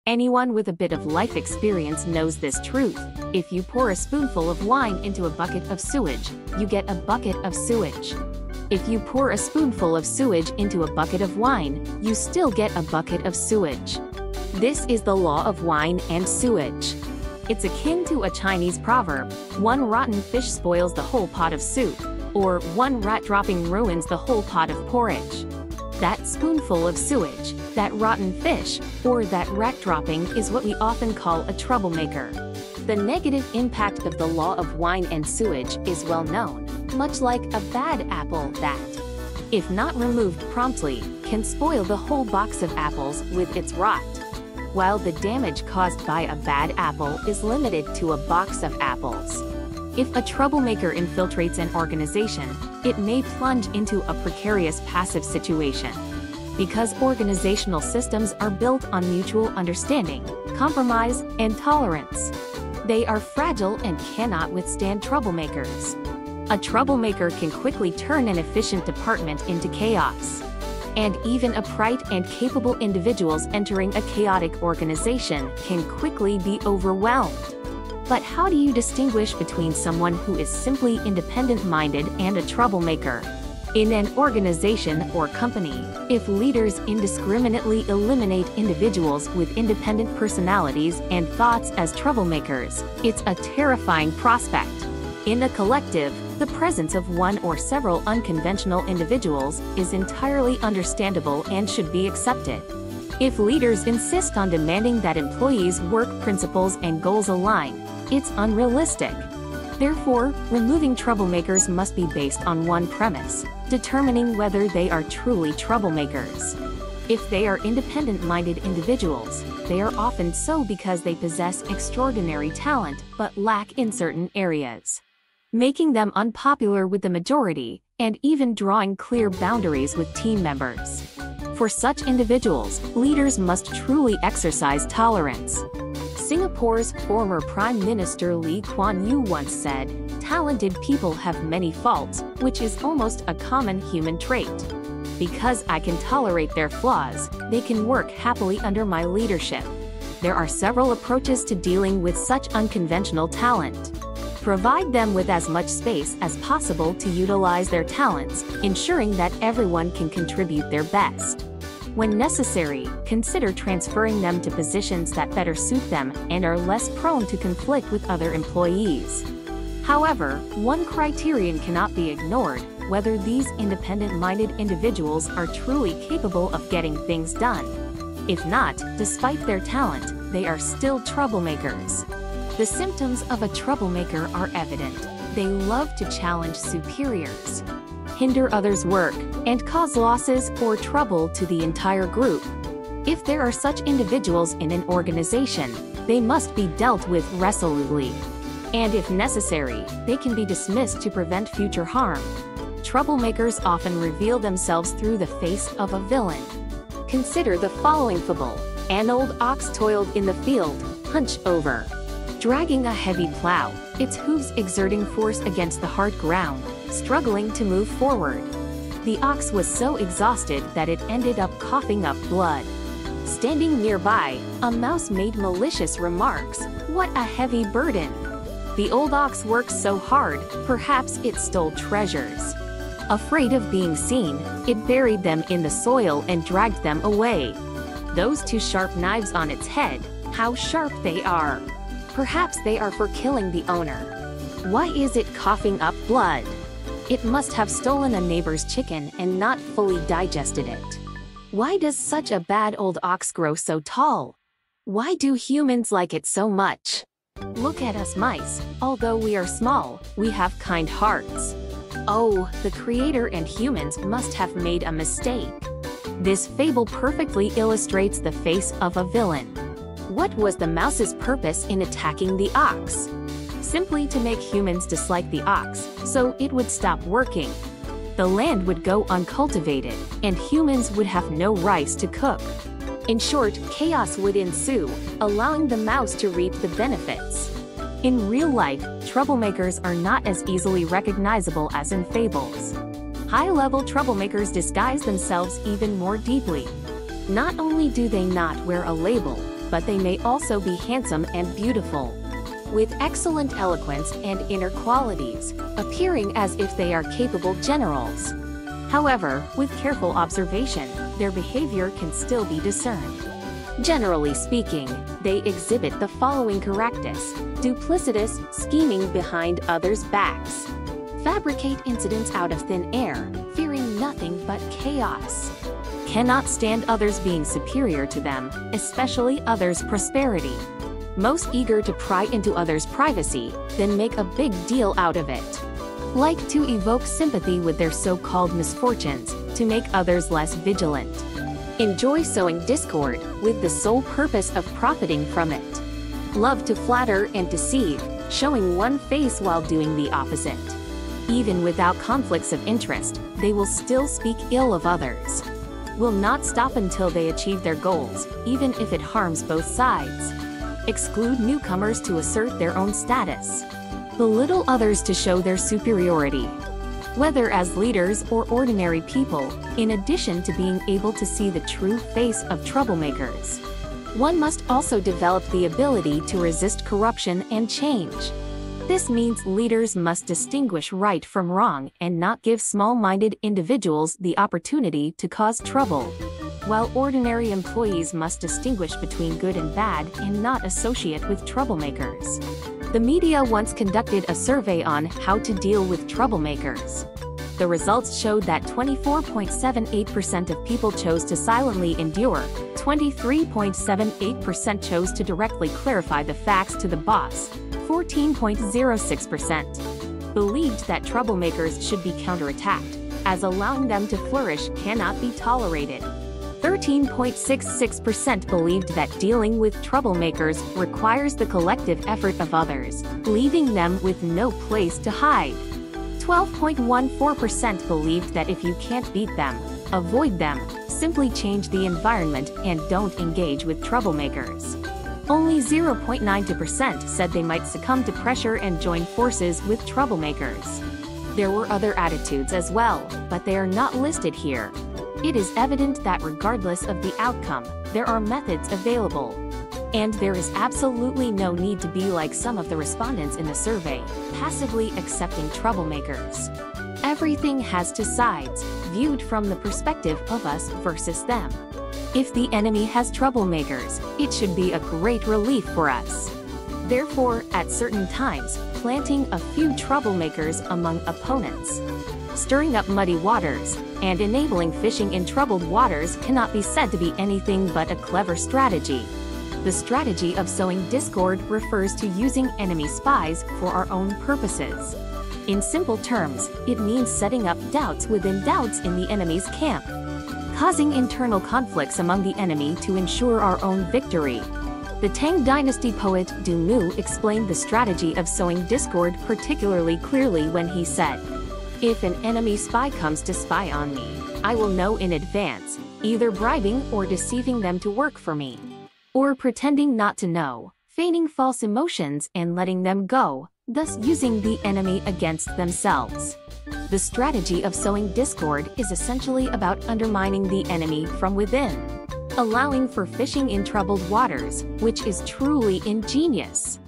Anyone with a bit of life experience knows this truth. If you pour a spoonful of wine into a bucket of sewage, you get a bucket of sewage. If you pour a spoonful of sewage into a bucket of wine, you still get a bucket of sewage. This is the law of wine and sewage. It's akin to a Chinese proverb, one rotten fish spoils the whole pot of soup, or one rat dropping ruins the whole pot of porridge. That spoonful of sewage, that rotten fish, or that rat dropping is what we often call a troublemaker. The negative impact of the law of wine and sewage is well known, much like a bad apple that, if not removed promptly, can spoil the whole box of apples with its rot. While the damage caused by a bad apple is limited to a box of apples. If a troublemaker infiltrates an organization, it may plunge into a precarious passive situation. Because organizational systems are built on mutual understanding, compromise, and tolerance, they are fragile and cannot withstand troublemakers. A troublemaker can quickly turn an efficient department into chaos. And even upright and capable individuals entering a chaotic organization can quickly be overwhelmed. But how do you distinguish between someone who is simply independent-minded and a troublemaker? In an organization or company, if leaders indiscriminately eliminate individuals with independent personalities and thoughts as troublemakers, it's a terrifying prospect. In a collective, the presence of one or several unconventional individuals is entirely understandable and should be accepted. If leaders insist on demanding that employees' work principles and goals align, it's unrealistic. Therefore, removing troublemakers must be based on one premise: determining whether they are truly troublemakers. If they are independent-minded individuals, they are often so because they possess extraordinary talent but lack in certain areas, making them unpopular with the majority, and even drawing clear boundaries with team members. For such individuals, leaders must truly exercise tolerance. Singapore's former Prime Minister Lee Kuan Yew once said, "Talented people have many faults, which is almost a common human trait. Because I can tolerate their flaws, they can work happily under my leadership." There are several approaches to dealing with such unconventional talent. Provide them with as much space as possible to utilize their talents, ensuring that everyone can contribute their best. When necessary, consider transferring them to positions that better suit them and are less prone to conflict with other employees. However, one criterion cannot be ignored: whether these independent-minded individuals are truly capable of getting things done. If not, despite their talent, they are still troublemakers. The symptoms of a troublemaker are evident. They love to challenge superiors, hinder others' work, and cause losses or trouble to the entire group. If there are such individuals in an organization, they must be dealt with resolutely. And if necessary, they can be dismissed to prevent future harm. Troublemakers often reveal themselves through the face of a villain. Consider the following fable. An old ox toiled in the field, hunched over, dragging a heavy plow, its hooves exerting force against the hard ground, struggling to move forward. The ox was so exhausted that it ended up coughing up blood. Standing nearby, a mouse made malicious remarks. "What a heavy burden! The old ox worked so hard, perhaps it stole treasures." Afraid of being seen, it buried them in the soil and dragged them away. Those two sharp knives on its head, how sharp they are! Perhaps they are for killing the owner. Why is it coughing up blood? It must have stolen a neighbor's chicken and not fully digested it. Why does such a bad old ox grow so tall? Why do humans like it so much? Look at us mice. Although we are small, we have kind hearts. Oh, the Creator and humans must have made a mistake. This fable perfectly illustrates the face of a villain. What was the mouse's purpose in attacking the ox? Simply to make humans dislike the ox, so it would stop working. The land would go uncultivated, and humans would have no rice to cook. In short, chaos would ensue, allowing the mouse to reap the benefits. In real life, troublemakers are not as easily recognizable as in fables. High-level troublemakers disguise themselves even more deeply. Not only do they not wear a label, but they may also be handsome and beautiful, with excellent eloquence and inner qualities, appearing as if they are capable generals. However, with careful observation, their behavior can still be discerned. Generally speaking, they exhibit the following characteristics: duplicitous, scheming behind others' backs, fabricate incidents out of thin air, fearing nothing but chaos, cannot stand others being superior to them, especially others' prosperity, most eager to pry into others' privacy, then make a big deal out of it, like to evoke sympathy with their so-called misfortunes, to make others less vigilant, enjoy sowing discord, with the sole purpose of profiting from it, love to flatter and deceive, showing one face while doing the opposite. Even without conflicts of interest, they will still speak ill of others, will not stop until they achieve their goals, even if it harms both sides, exclude newcomers to assert their own status, belittle others to show their superiority, whether as leaders or ordinary people. In addition to being able to see the true face of troublemakers, one must also develop the ability to resist corruption and change. This means leaders must distinguish right from wrong and not give small-minded individuals the opportunity to cause trouble, while ordinary employees must distinguish between good and bad and not associate with troublemakers. The media once conducted a survey on how to deal with troublemakers. The results showed that 24.78% of people chose to silently endure, 23.78% chose to directly clarify the facts to the boss, 14.06% believed that troublemakers should be counterattacked, as allowing them to flourish cannot be tolerated. 13.66% believed that dealing with troublemakers requires the collective effort of others, leaving them with no place to hide. 12.14% believed that if you can't beat them, avoid them, simply change the environment and don't engage with troublemakers. Only 0.92% said they might succumb to pressure and join forces with troublemakers. There were other attitudes as well, but they are not listed here. It is evident that regardless of the outcome, there are methods available. And there is absolutely no need to be like some of the respondents in the survey, passively accepting troublemakers. Everything has two sides, viewed from the perspective of us versus them. If the enemy has troublemakers, it should be a great relief for us. Therefore, at certain times, planting a few troublemakers among opponents, stirring up muddy waters, and enabling fishing in troubled waters cannot be said to be anything but a clever strategy. The strategy of sowing discord refers to using enemy spies for our own purposes. In simple terms, it means setting up doubts within doubts in the enemy's camp, causing internal conflicts among the enemy to ensure our own victory. The Tang Dynasty poet Du Mu explained the strategy of sowing discord particularly clearly when he said, "If an enemy spy comes to spy on me, I will know in advance, either bribing or deceiving them to work for me, or pretending not to know, feigning false emotions and letting them go, thus using the enemy against themselves." The strategy of sowing discord is essentially about undermining the enemy from within, allowing for fishing in troubled waters, which is truly ingenious.